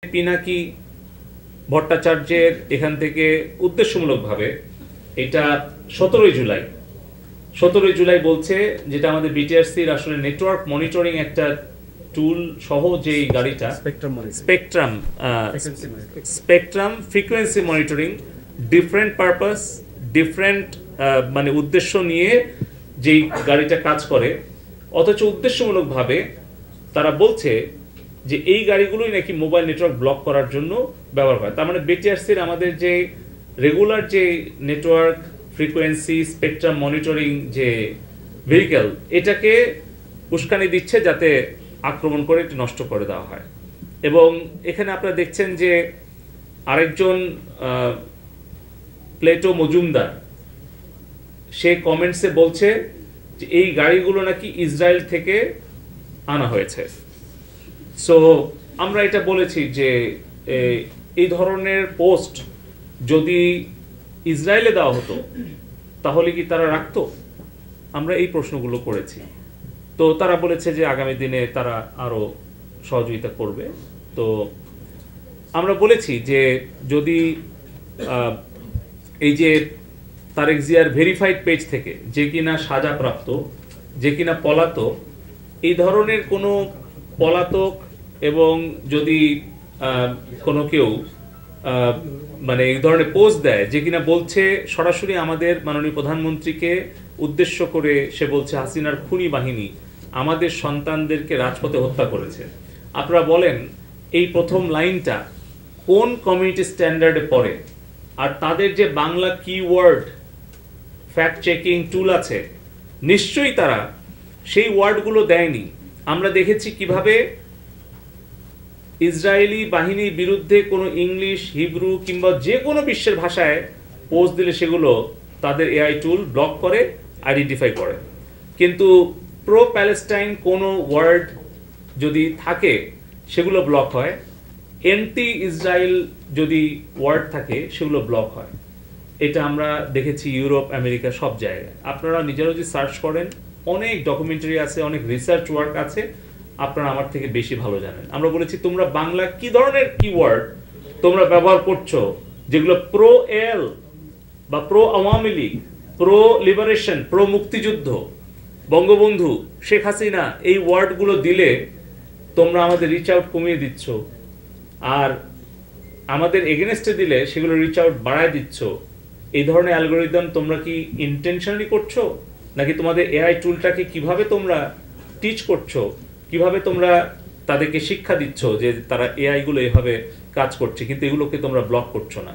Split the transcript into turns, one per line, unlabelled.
পিনাকি ভট্টাচার্যের এখান থেকে উদ্দেশ্যমূলকভাবে এটা 17ই জুলাই বলছে, যেটা আমাদের বিটিআরসির আসলে নেটওয়ার্ক মনিটরিং একটা টুল সহ যেই গাড়িটা spectrum frequency monitoring different purpose different মানে উদ্দেশ্য নিয়ে যেই গাড়িটা কাজ করে, অথচ উদ্দেশ্যমূলকভাবে তারা বলছে যে এই গাড়িগুলোই নাকি মোবাইল নেটওয়ার্ক ব্লক করার জন্য ব্যবহার হয়। তার মানে বিটিআরসির আমাদের যে রেগুলার যে নেটওয়ার্ক ফ্রিকোয়েন্সি স্পেকট্রাম মনিটরিং যে ভেহিকেল, এটাকে উস্কানি দিচ্ছে যাতে আক্রমণ করে এটি নষ্ট করে দেওয়া হয়। এবং এখানে আপনারা দেখছেন যে আরেকজন প্লেটো মজুমদার, সে কমেন্টসে বলছে যে এই গাড়িগুলো নাকি ইসরায়েল থেকে আনা হয়েছে। সো আমরা এটা বলেছি যে এই ধরনের পোস্ট যদি ইসরায়েলে দেওয়া হতো তাহলে কি তারা রাখতো? আমরা এই প্রশ্নগুলো করেছি। তো তারা বলেছে যে আগামী দিনে তারা আরো সহযোগিতা করবে। তো আমরা বলেছি যে যদি এই যে তারেক জিয়ার ভেরিফাইড পেজ থেকে যে কিনা সাজাপ্রাপ্ত, যে কিনা পলাতক, এই ধরনের কোনো পলাতক এবং যদি কোনো কেউ মানে এই ধরনের পোস্ট দেয় যে কিনা বলছে সরাসরি আমাদের মাননীয় প্রধানমন্ত্রীকে উদ্দেশ্য করে, সে বলছে হাসিনার খুনি বাহিনী আমাদের সন্তানদেরকে রাজপথে হত্যা করেছে, আপনারা বলেন এই প্রথম লাইনটা কোন কমিউনিটি স্ট্যান্ডার্ডে পড়ে? আর তাদের যে Bangla keyword fact checking tool আছে, নিশ্চয়ই তারা সেই ওয়ার্ডগুলো দেয়নি। আমরা দেখেছি কিভাবে ইসরায়েলি বাহিনীর বিরুদ্ধে কোনো ইংলিশ, হিব্রু কিংবা যে কোনো বিশ্বের ভাষায় পোস্ট দিলে সেগুলো তাদের এআই টুল ব্লক করে, আইডেন্টিফাই করে। কিন্তু প্রো প্যালেস্টাইন কোনো ওয়ার্ড যদি থাকে সেগুলো ব্লক হয়, এন্টি ইসরায়েল যদি ওয়ার্ড থাকে সেগুলো ব্লক হয়। এটা আমরা দেখেছি ইউরোপ, আমেরিকা, সব জায়গায়। আপনারা নিজেরা যদি সার্চ করেন, অনেক ডকুমেন্টারি আছে, অনেক রিসার্চ ওয়ার্ক আছে, আপনারা আমার থেকে বেশি ভালো জানেন। আমরা বলেছি তোমরা বাংলা কি ধরনের কিওয়ার্ড তোমরা ব্যবহার করছো, যেগুলো প্রো এল বা pro Awami League, pro liberation, pro মুক্তিযুদ্ধ, বঙ্গবন্ধু, শেখ হাসিনা, এই ওয়ার্ডগুলো দিলে তোমরা আমাদের রিচ আউট কমিয়ে দিচ্ছ, আর আমাদের এগেনস্টে দিলে সেগুলো রিচ আউট বাড়ায় দিচ্ছ। এই ধরনের অ্যালগোরিদম তোমরা কি ইন্টেনশনালি করছো, নাকি তোমাদের এআই টুলটাকে কিভাবে তোমরা টিচ করছো, কিভাবে তোমরা তাদেরকে শিক্ষা দিচ্ছ যে তারা এআই গুলো এভাবে কাজ করছে, কিন্তু এগুলোকে তোমরা ব্লক করছো না?